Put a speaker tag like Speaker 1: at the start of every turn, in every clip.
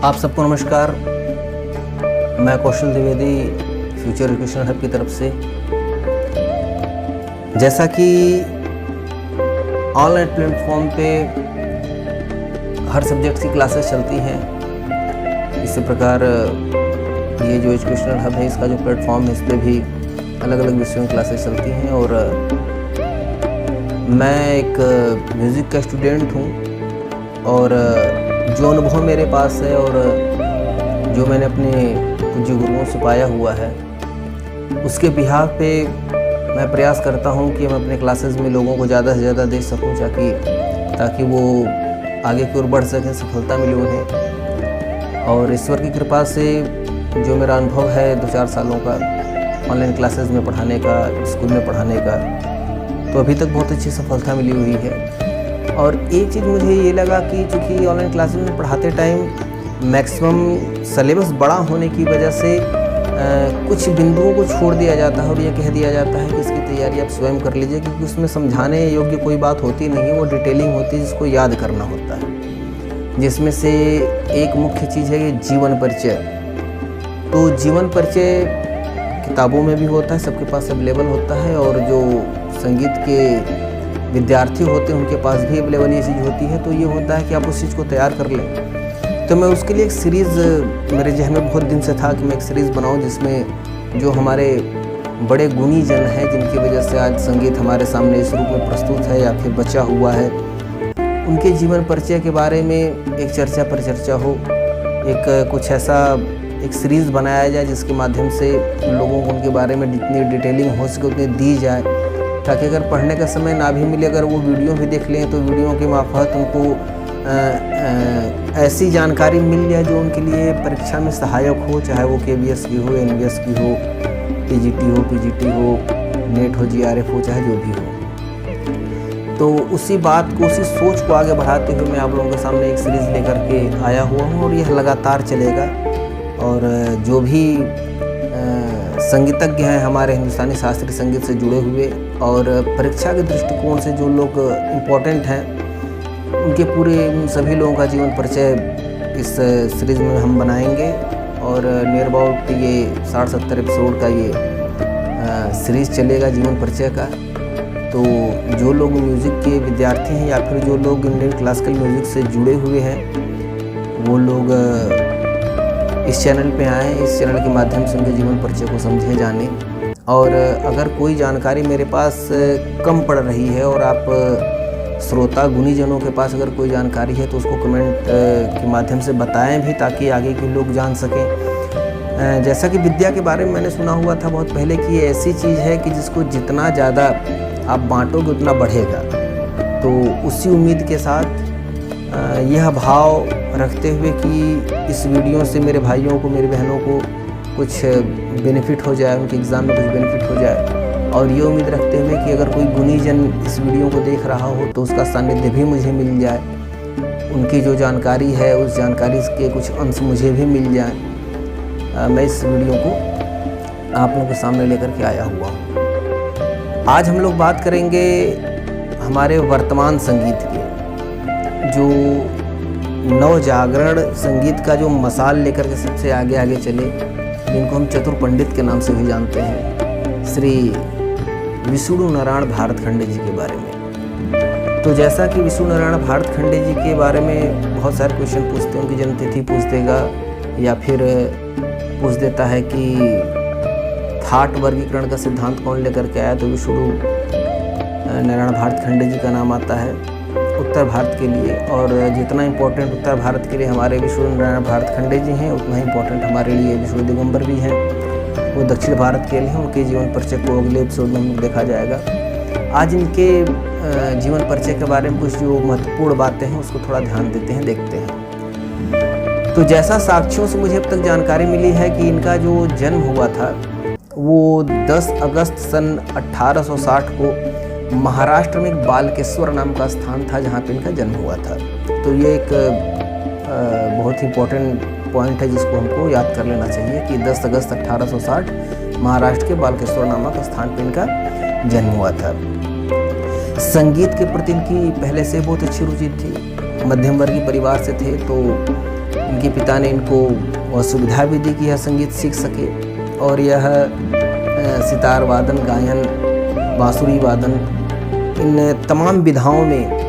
Speaker 1: आप सबको नमस्कार। मैं कौशल द्विवेदी फ्यूचर एजुकेशन हब की तरफ से। जैसा कि ऑनलाइन प्लेटफॉर्म पे हर सब्जेक्ट की क्लासेस चलती हैं, इसी प्रकार ये जो एजुकेशनल हब है इसका जो प्लेटफॉर्म है इस पर भी अलग अलग विषयों की क्लासेस चलती हैं। और मैं एक म्यूज़िक का स्टूडेंट हूँ और जो अनुभव मेरे पास है और जो मैंने अपने पूज्य गुरुओं से पाया हुआ है उसके बिहाफ पे मैं प्रयास करता हूँ कि मैं अपने क्लासेस में लोगों को ज़्यादा से ज़्यादा दे सकूँ ताकि वो आगे की ओर बढ़ सकें, सफलता मिले उन्हें। और ईश्वर की कृपा से जो मेरा अनुभव है 2-4 सालों का ऑनलाइन क्लासेस में पढ़ाने का, स्कूल में पढ़ाने का, तो अभी तक बहुत अच्छी सफलता मिली हुई है। और एक चीज़ मुझे ये लगा कि चूँकि ऑनलाइन क्लासेस में पढ़ाते टाइम मैक्सिमम सिलेबस बड़ा होने की वजह से कुछ बिंदुओं को छोड़ दिया जाता है और ये कह दिया जाता है कि इसकी तैयारी आप स्वयं कर लीजिए, क्योंकि उसमें समझाने योग्य कोई बात होती नहीं है, वो डिटेलिंग होती है जिसको याद करना होता है। जिसमें से एक मुख्य चीज़ है ये जीवन परिचय। तो जीवन परिचय किताबों में भी होता है, सबके पास अवेलेबल होता है, और जो संगीत के विद्यार्थी होते हैं उनके पास भी अवेलेबल ये चीज़ होती है। तो ये होता है कि आप उस चीज़ को तैयार कर लें। तो मैं उसके लिए एक सीरीज़ मेरे जहन में बहुत दिन से था कि मैं एक सीरीज़ बनाऊं जिसमें जो हमारे बड़े गुणी जन हैं, जिनकी वजह से आज संगीत हमारे सामने इस रूप में प्रस्तुत है या फिर बचा हुआ है, उनके जीवन परिचय के बारे में एक चर्चा पर चर्चा हो। एक कुछ ऐसा एक सीरीज़ बनाया जाए जिसके माध्यम से लोगों को उनके बारे में जितनी डिटेलिंग हो सके उतनी दी जाए, ताकि अगर पढ़ने का समय ना भी मिले, अगर वो वीडियो भी देख लें तो वीडियो के मार्फत उनको ऐसी जानकारी मिल जाए जो उनके लिए परीक्षा में सहायक हो, चाहे वो KVS की हो, NVS की हो, TGT हो, PGT हो, नेट हो, GRF हो, चाहे जो भी हो। तो उसी बात को, उसी सोच को आगे बढ़ाते हुए मैं आप लोगों के सामने एक सीरीज़ लेकर के आया हुआ हूँ और यह लगातार चलेगा। और जो भी संगीतज्ञ हैं हमारे हिंदुस्तानी शास्त्रीय संगीत से जुड़े हुए और परीक्षा के दृष्टिकोण से जो लोग इम्पोर्टेंट हैं, उनके पूरे उन सभी लोगों का जीवन परिचय इस सीरीज़ में हम बनाएंगे। और नियर अबाउट ये 60-70 एपिसोड का ये सीरीज़ चलेगा जीवन परिचय का। तो जो लोग म्यूज़िक के विद्यार्थी हैं या फिर जो लोग इंडियन क्लासिकल म्यूज़िक से जुड़े हुए हैं, वो लोग इस चैनल पे आएँ, इस चैनल के माध्यम से उनके जीवन परिचय को समझे, जाने। और अगर कोई जानकारी मेरे पास कम पड़ रही है और आप श्रोता गुणीजनों के पास अगर कोई जानकारी है तो उसको कमेंट के माध्यम से बताएं भी, ताकि आगे के लोग जान सकें। जैसा कि विद्या के बारे में मैंने सुना हुआ था बहुत पहले कि ये ऐसी चीज़ है कि जिसको जितना ज़्यादा आप बांटोगे उतना बढ़ेगा। तो उसी उम्मीद के साथ यह भाव रखते हुए कि इस वीडियो से मेरे भाइयों को, मेरी बहनों को कुछ बेनिफिट हो जाए, उनके एग्ज़ाम में कुछ बेनिफिट हो जाए, और ये उम्मीद रखते हुए कि अगर कोई गुणीजन इस वीडियो को देख रहा हो तो उसका सानिध्य भी मुझे मिल जाए, उनकी जो जानकारी है उस जानकारी के कुछ अंश मुझे भी मिल जाए। मैं इस वीडियो को आप लोगों के सामने लेकर के आया हुआ हूँ। आज हम लोग बात करेंगे हमारे वर्तमान संगीत के, जो नवजागरण संगीत का जो मसाल लेकर के सबसे आगे आगे चले, जिनको हम चतुर पंडित के नाम से भी जानते हैं, श्री विष्णु नारायण भारतखंडे जी के बारे में। तो जैसा कि विष्णु नारायण भारतखंडे जी के बारे में बहुत सारे क्वेश्चन पूछते हैं, उनकी जन्मतिथि पूछ देगा या फिर पूछ देता है कि थाट वर्गीकरण का सिद्धांत कौन लेकर के आया, तो विष्णु नारायण भारतखंडे जी का नाम आता है उत्तर भारत के लिए। और जितना इम्पोर्टेंट उत्तर भारत के लिए हमारे विष्णु नारायण भारतखंडे जी हैं, उतना ही इम्पोर्टेंट हमारे लिए विष्णु दिगंबर भी हैं, वो दक्षिण भारत के लिए हैं। उनके जीवन परिचय को अगले एपिसोड में हम देखा जाएगा। आज इनके जीवन परिचय के बारे में कुछ जो महत्वपूर्ण बातें हैं उसको थोड़ा ध्यान देते हैं, देखते हैं। तो जैसा साक्ष्यों से मुझे अब तक जानकारी मिली है कि इनका जो जन्म हुआ था वो 10 अगस्त सन 1860 को महाराष्ट्र में एक बालकेश्वर नाम का स्थान था जहाँ पे इनका जन्म हुआ था। तो ये एक बहुत ही इम्पोर्टेंट पॉइंट है जिसको हमको याद कर लेना चाहिए कि 10 अगस्त 1860 महाराष्ट्र के बालकेश्वर नामक स्थान पर इनका जन्म हुआ था। संगीत के प्रति इनकी पहले से बहुत अच्छी रुचि थी। मध्यम वर्गीय परिवार से थे, तो इनके पिता ने इनको वह सुविधा भी दी कि यह संगीत सीख सके और यह सितार वादन, गायन, बांसुरी वादन, इन तमाम विधाओं में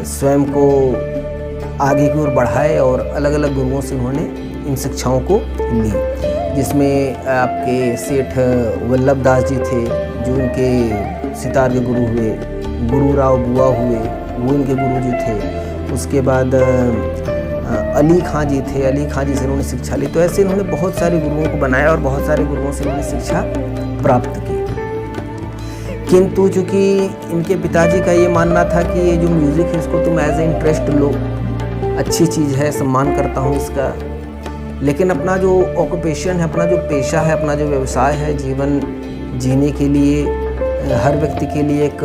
Speaker 1: स्वयं को आगे की ओर बढ़ाए और अलग अलग गुरुओं से उन्होंने इन शिक्षाओं को ली, जिसमें आपके सेठ वल्लभ दास जी थे जो इनके सितार के गुरु हुए, गुरु राव बुआ हुए, वो इनके गुरु जी थे। उसके बाद अली खां जी थे, अली खां जी से इन्होंने शिक्षा ली। तो ऐसे इन्होंने बहुत सारे गुरुओं को बनाया और बहुत सारे गुरुओं से इन्होंने शिक्षा प्राप्त की। किंतु चूँकि इनके पिताजी का ये मानना था कि ये जो म्यूज़िक है इसको तुम एज ए इंटरेस्ट लो, अच्छी चीज़ है, सम्मान करता हूँ इसका, लेकिन अपना जो ऑक्यूपेशन है, अपना जो पेशा है, अपना जो व्यवसाय है, जीवन जीने के लिए हर व्यक्ति के लिए एक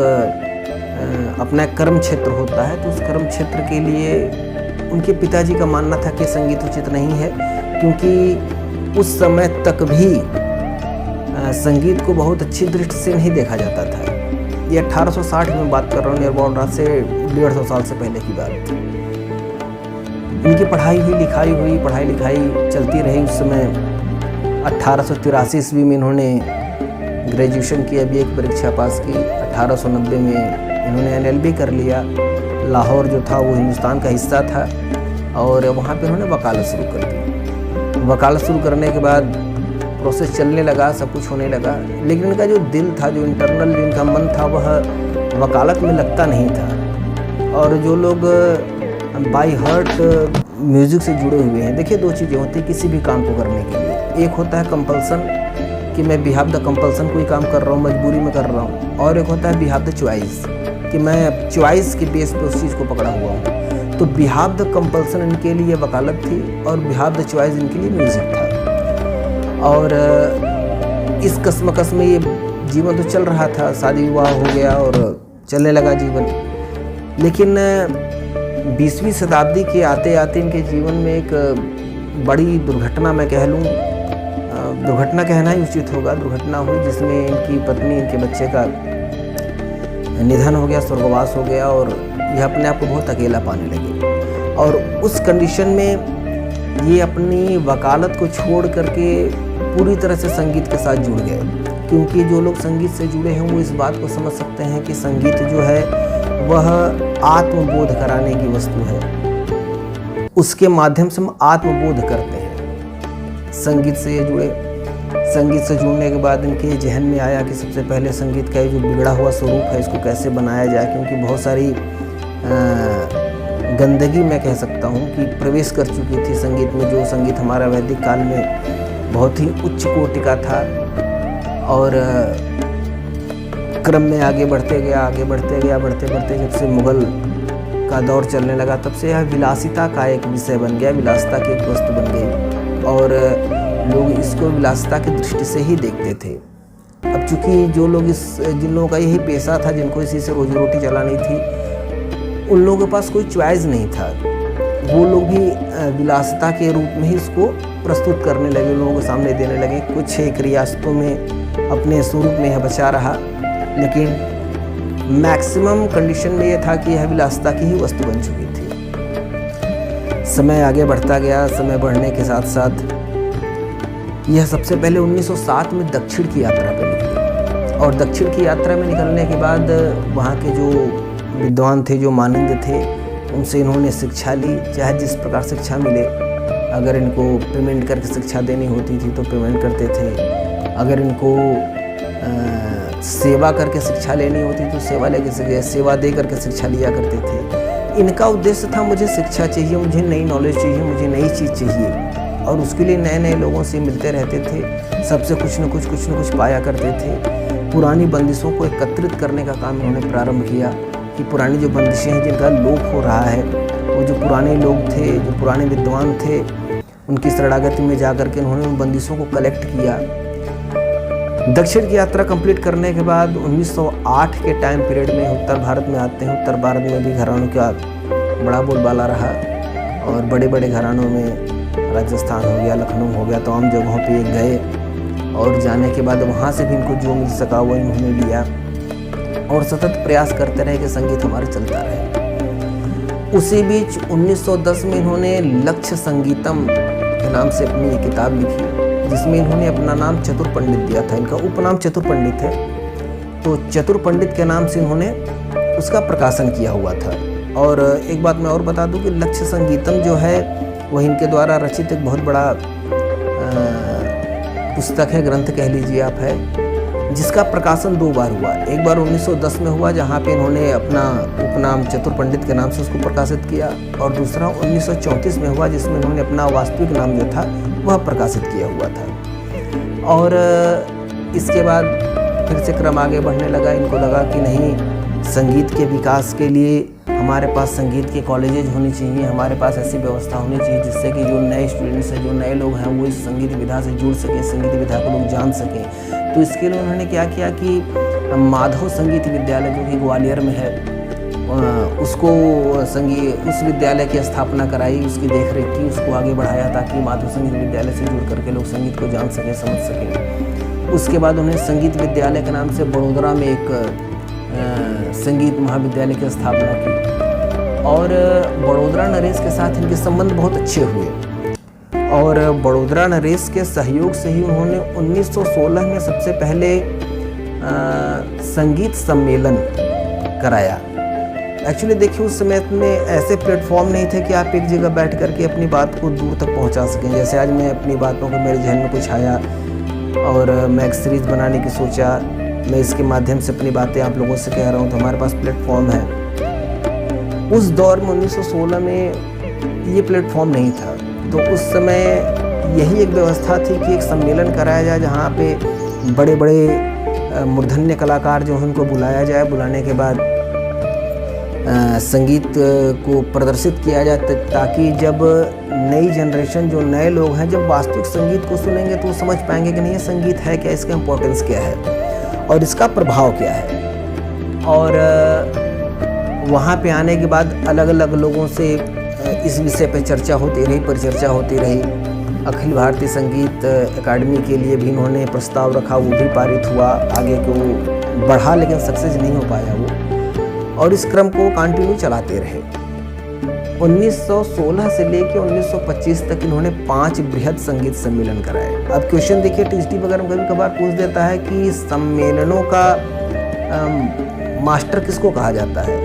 Speaker 1: अपना कर्म क्षेत्र होता है। तो उस कर्म क्षेत्र के लिए उनके पिताजी का मानना था कि संगीत उचित नहीं है, क्योंकि उस समय तक भी संगीत को बहुत अच्छी दृष्टि से नहीं देखा जाता था। ये 1860 में बात कर रहा हूँ, नियर अबाउट आज से 150 साल से पहले की बात थी। इनकी पढ़ाई लिखाई चलती रही। उस समय 1883 ईस्वी में इन्होंने ग्रेजुएशन की, बीए की परीक्षा पास की। 1890 में इन्होंने LLB कर लिया। लाहौर जो था वो हिंदुस्तान का हिस्सा था और वहाँ पे इन्होंने वकालत शुरू कर दी। वकालत शुरू करने के बाद प्रोसेस चलने लगा, सब कुछ होने लगा, लेकिन इनका जो दिल था, जो इंटरनल जो इनका मन था, वह वकालत में लगता नहीं था। और जो लोग बाय हार्ट म्यूज़िक से जुड़े हुए हैं, देखिए दो चीज़ें होती हैं किसी भी काम को करने के लिए। एक होता है कंपल्सन कि मैं बिहाफ द कंपल्सन कोई काम कर रहा हूँ, मजबूरी में कर रहा हूँ, और एक होता है बिहाफ द चॉइस कि मैं चॉइस के बेस पे उस चीज़ को पकड़ा हुआ हूँ। तो बिहाफ द कंपल्सन इनके लिए वकालत थी और बिहाफ द चॉइस इनके लिए म्यूज़िक था। और इस कस्मकस में ये जीवन तो चल रहा था, शादी विवाह हो गया और चलने लगा जीवन। लेकिन 20वीं शताब्दी के आते आते इनके जीवन में एक बड़ी दुर्घटना, मैं कह लूँ, दुर्घटना कहना ही उचित होगा, दुर्घटना हुई जिसमें इनकी पत्नी, इनके बच्चे का निधन हो गया, स्वर्गवास हो गया और यह अपने आप को बहुत अकेला पाने लगे। और उस कंडीशन में ये अपनी वकालत को छोड़ करके पूरी तरह से संगीत के साथ जुड़ गए, क्योंकि जो लोग संगीत से जुड़े हैं वो इस बात को समझ सकते हैं कि संगीत जो है वह आत्मबोध कराने की वस्तु है। उसके माध्यम से हम आत्मबोध करते हैं। संगीत से ये जुड़े। संगीत से जुड़ने के बाद इनके जहन में आया कि सबसे पहले संगीत का जो बिगड़ा हुआ स्वरूप है इसको कैसे बनाया जाए, क्योंकि बहुत सारी गंदगी मैं कह सकता हूँ कि प्रवेश कर चुकी थी संगीत में। जो संगीत हमारा वैदिक काल में बहुत ही उच्च कोटि का था और क्रम में आगे बढ़ते गया, बढ़ते जब से मुगल का दौर चलने लगा तब से यह विलासिता का एक विषय बन गया, विलासिता की एक वस्तु बन गई और लोग इसको विलासिता की दृष्टि से ही देखते थे। अब चूँकि जो लोग जिन लोगों का यही पेशा था, जिनको इसी से रोजी रोटी चलानी थी, उन लोगों के पास कोई चॉइस नहीं था। वो लोग भी विलासिता के रूप में ही इसको प्रस्तुत करने लगे, लोगों के सामने देने लगे। कुछ एक रियासतों में अपने स्वरूप में यह बचा रहा, लेकिन मैक्सिमम कंडीशन में यह था कि यह विलासिता की ही वस्तु बन चुकी थी। समय आगे बढ़ता गया। समय बढ़ने के साथ साथ यह सबसे पहले 1907 में दक्षिण की यात्रा पर निकली और दक्षिण की यात्रा में निकलने के बाद वहाँ के जो विद्वान थे, जो मानंद थे, उनसे इन्होंने शिक्षा ली। चाहे जिस प्रकार शिक्षा मिले, अगर इनको पेमेंट करके शिक्षा देनी होती थी तो पेमेंट करते थे, अगर इनको सेवा करके शिक्षा लेनी होती तो सेवा दे करके शिक्षा लिया करते थे। इनका उद्देश्य था मुझे शिक्षा चाहिए, मुझे नई नॉलेज चाहिए, मुझे नई चीज़ चाहिए और उसके लिए नए नए लोगों से मिलते रहते थे, सबसे कुछ न कुछ पाया करते थे। पुरानी बंदिशों को एकत्रित करने का काम इन्होंने प्रारंभ किया कि पुरानी जो बंदिशें हैं जिनका लोप हो रहा है, वो जो पुराने लोग थे, जो पुराने विद्वान थे, उनकी शरणागति में जाकर के उन्होंने उन बंदिशों को कलेक्ट किया। दक्षिण की यात्रा कंप्लीट करने के बाद 1908 के टाइम पीरियड में उत्तर भारत में आते हैं। उत्तर भारत में भी घरानों का बड़ा बोलबाला रहा और बड़े बड़े घरानों में राजस्थान हो गया, लखनऊ हो गया, तमाम जगहों पे ये गए और जाने के बाद वहाँ से भी इनको जो मिल सका वो इन्होंने लिया और सतत प्रयास करते रहे कि संगीत हमारा चलता रहे। उसी बीच 1910 में इन्होंने लक्ष्य संगीतम के नाम से अपनी एक किताब लिखी, जिसमें इन्होंने अपना नाम चतुर पंडित दिया था। इनका उपनाम चतुर पंडित है, तो चतुर पंडित के नाम से इन्होंने उसका प्रकाशन किया हुआ था। और एक बात मैं और बता दूं कि लक्ष्य संगीतम जो है वह इनके द्वारा रचित एक बहुत बड़ा पुस्तक है, ग्रंथ कह लीजिए आप है, जिसका प्रकाशन 2 बार हुआ। एक बार 1910 में हुआ, जहाँ पे इन्होंने अपना उपनाम चतुर पंडित के नाम से उसको प्रकाशित किया, और दूसरा 1934 में हुआ, जिसमें इन्होंने अपना वास्तविक नाम जो था वह प्रकाशित किया हुआ था। और इसके बाद फिर से क्रम आगे बढ़ने लगा। इनको लगा कि नहीं, संगीत के विकास के लिए हमारे पास संगीत के कॉलेजेज होने चाहिए, हमारे पास ऐसी व्यवस्था होनी चाहिए जिससे कि जो नए स्टूडेंट्स हैं, जो नए लोग हैं, वो इस संगीत विधा से जुड़ सकें, संगीत विधा को लोग जान सकें। तो इसके लिए उन्होंने क्या किया कि माधव संगीत विद्यालय जो कि ग्वालियर में है, उस विद्यालय की स्थापना कराई, उसकी देखरेख की, उसको आगे बढ़ाया ताकि माधव संगीत विद्यालय से जुड़ करके लोग संगीत को जान सकें, समझ सकें। उसके बाद उन्होंने संगीत विद्यालय के नाम से बड़ोदरा में एक संगीत महाविद्यालय की स्थापना की, और बड़ोदरा नरेश के साथ इनके संबंध बहुत अच्छे हुए। और बड़ोदरा नरेश के सहयोग से ही उन्होंने 1916 में सबसे पहले संगीत सम्मेलन कराया। एक्चुअली देखिए, उस समय में ऐसे प्लेटफॉर्म नहीं थे कि आप एक जगह बैठ करके अपनी बात को दूर तक पहुंचा सकें। जैसे आज मैं अपनी बातों को मेरे जहन में कुछ आया और मैं एक सीरीज़ बनाने की सोचा, मैं इसके माध्यम से अपनी बातें आप लोगों से कह रहा हूँ, तो हमारे पास प्लेटफॉर्म है। उस दौर में 1916 में ये प्लेटफॉर्म नहीं था, तो उस समय यही एक व्यवस्था थी कि एक सम्मेलन कराया जाए जहाँ पे बड़े बड़े मूर्धन्य कलाकार जो हैं उनको बुलाया जाए, बुलाने के बाद संगीत को प्रदर्शित किया जाए, ताकि जब नई जनरेशन, जो नए लोग हैं, जब वास्तविक संगीत को सुनेंगे तो वो समझ पाएंगे कि नहीं, ये संगीत है क्या, इसका इम्पोर्टेंस क्या है और इसका प्रभाव क्या है। और वहाँ पे आने के बाद अलग अलग लोगों से इस विषय पे चर्चा होती रही, परिचर्चा होती रही। अखिल भारतीय संगीत अकादमी के लिए भी इन्होंने प्रस्ताव रखा, वो भी पारित हुआ, आगे को बढ़ा, लेकिन सक्सेस नहीं हो पाया वो, और इस क्रम को कंटिन्यू चलाते रहे। 1916 से लेकर 1925 तक इन्होंने 5 बृहद संगीत सम्मेलन कराए। अब क्वेश्चन देखिए, टीएसटी वगैरह कभी कभार पूछ देता है कि सम्मेलनों का मास्टर किसको कहा जाता है,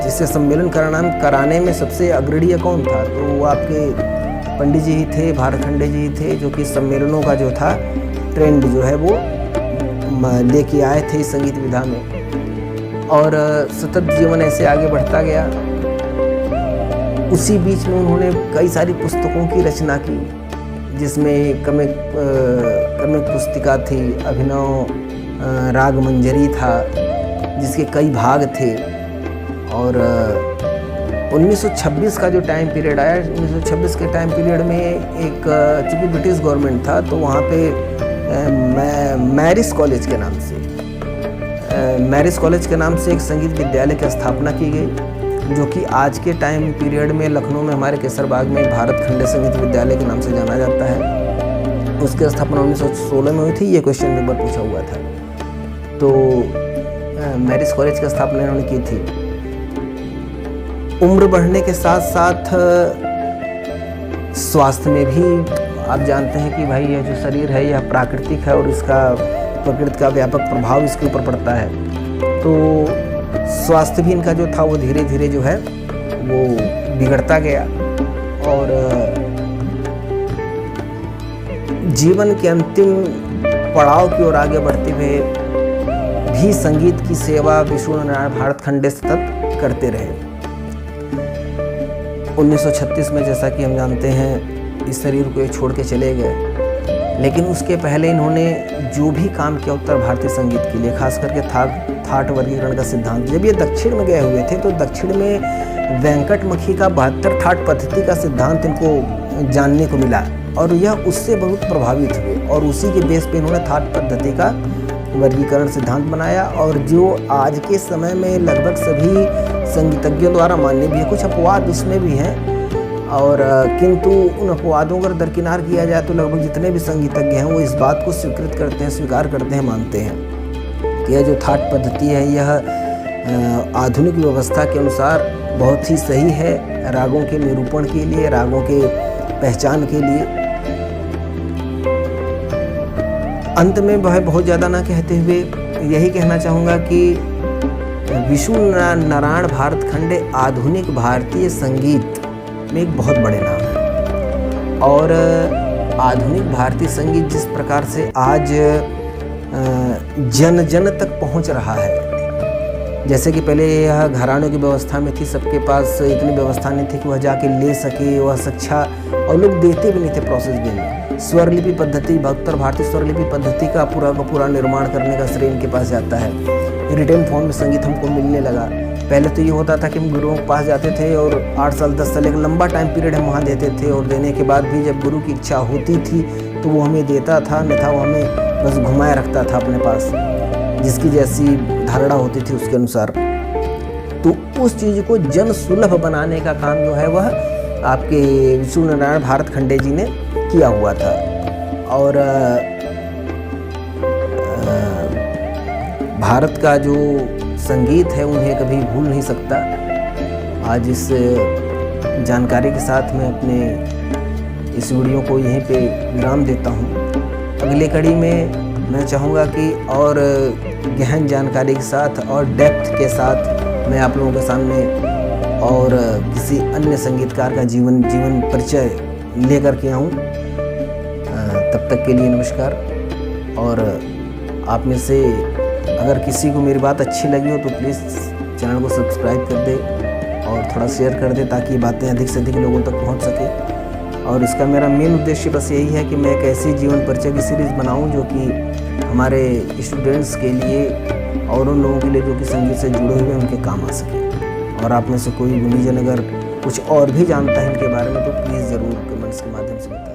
Speaker 1: जिससे सम्मेलन कराने में सबसे अग्रणी कौन था, तो वो आपके पंडित जी ही थे, भारतखंडे जी ही थे, जो कि सम्मेलनों का जो था ट्रेंड जो है वो लेके आए थे इस संगीत विधा में। और सतत जीवन ऐसे आगे बढ़ता गया। उसी बीच में उन्होंने कई सारी पुस्तकों की रचना की, जिसमें कमिक पुस्तिका थी, अभिनव राग मंजरी था, जिसके कई भाग थे। और 1926 का जो टाइम पीरियड आया, 1926 के टाइम पीरियड में एक, चूँकि ब्रिटिश गवर्नमेंट था, तो वहाँ पे मैरिस कॉलेज के नाम से एक संगीत विद्यालय की स्थापना की गई, जो कि आज के टाइम पीरियड में लखनऊ में हमारे केसरबाग में भारत खंडे संगीत विद्यालय के नाम से जाना जाता है। उसकी स्थापना 1916 में हुई थी। ये क्वेश्चन पेपर पूछा हुआ था। तो मैरिस कॉलेज की स्थापना इन्होंने की थी। उम्र बढ़ने के साथ साथ स्वास्थ्य में भी आप जानते हैं कि भाई यह जो शरीर है यह प्राकृतिक है और इसका प्रकृति का व्यापक प्रभाव इसके ऊपर पड़ता है। तो स्वास्थ्य भी इनका जो था वो धीरे धीरे जो है वो बिगड़ता गया, और जीवन के अंतिम पड़ाव की ओर आगे बढ़ते हुए भी संगीत की सेवा विष्णु नारायण भारत खंडे सतत करते रहे। 1936 में जैसा कि हम जानते हैं इस शरीर को छोड़ के चले गए, लेकिन उसके पहले इन्होंने जो भी काम किया उत्तर भारतीय संगीत के लिए, खास करके थाट वर्गीकरण का सिद्धांत, जब ये दक्षिण में गए हुए थे तो दक्षिण में वेंकटमखी का 72 थाट पद्धति का सिद्धांत इनको जानने को मिला, और यह उससे बहुत प्रभावित हुए, और उसी के बेस पे इन्होंने थाट पद्धति का वर्गीकरण सिद्धांत बनाया, और जो आज के समय में लगभग सभी संगीतज्ञों द्वारा मान्य भी है। कुछ अपवाद उसमें भी हैं, और किंतु उन अपवादों को दरकिनार किया जाए तो लगभग जितने भी संगीतज्ञ हैं वो इस बात को स्वीकार करते हैं, मानते हैं कि यह जो थाट पद्धति है यह आधुनिक व्यवस्था के अनुसार बहुत ही सही है रागों के निरूपण के लिए, रागों के पहचान के लिए। अंत में वह बहुत ज़्यादा ना कहते हुए यही कहना चाहूँगा कि विष्णु नारायण भारतखंडे आधुनिक भारतीय संगीत में एक बहुत बड़े नाम है। और आधुनिक भारतीय संगीत जिस प्रकार से आज जन जन तक पहुंच रहा है, जैसे कि पहले यह घरानों की व्यवस्था में थी, सबके पास इतनी व्यवस्था नहीं थी कि वह जाके ले सके वह शिक्षा, और लोग देते भी नहीं थे प्रोसेस वे में। स्वरलिपि पद्धति, उत्तर भारतीय स्वरलिपि पद्धति का पूरा निर्माण करने का श्रेय इनके पास जाता है। रिटन फॉर्म में संगीत हमको मिलने लगा। पहले तो ये होता था कि हम गुरुओं के पास जाते थे और 8 साल 10 साल एक लंबा टाइम पीरियड हम वहाँ देते थे, और देने के बाद भी जब गुरु की इच्छा होती थी तो वो हमें देता था, अन्यथा वो हमें बस घुमाए रखता था अपने पास, जिसकी जैसी धारणा होती थी उसके अनुसार। तो उस चीज़ को जन सुलभ बनाने का काम जो है वह आपके विष्णु नारायण भारतखंडे जी ने किया हुआ था। और भारत का जो संगीत है उन्हें कभी भूल नहीं सकता। आज इस जानकारी के साथ मैं अपने इस वीडियो को यहीं पे विराम देता हूँ। अगली कड़ी में मैं चाहूँगा कि और गहन जानकारी के साथ और डेप्थ के साथ मैं आप लोगों के सामने और किसी अन्य संगीतकार का जीवन परिचय लेकर के आऊँ। तब तक के लिए नमस्कार। और आप में से अगर किसी को मेरी बात अच्छी लगी हो तो प्लीज़ चैनल को सब्सक्राइब कर दे और थोड़ा शेयर कर दे, ताकि बातें अधिक से अधिक लोगों तक पहुंच सके। और इसका मेरा मेन उद्देश्य बस यही है कि मैं एक ऐसी जीवन परिचय की सीरीज़ बनाऊं जो कि हमारे स्टूडेंट्स के लिए और उन लोगों के लिए जो कि संगीत से जुड़े हुए उनके काम आ सके। और आप में से कोई गुणीजन अगर कुछ और भी जानता है इनके बारे में तो प्लीज़ ज़रूर कमेंट्स के माध्यम से बताएं।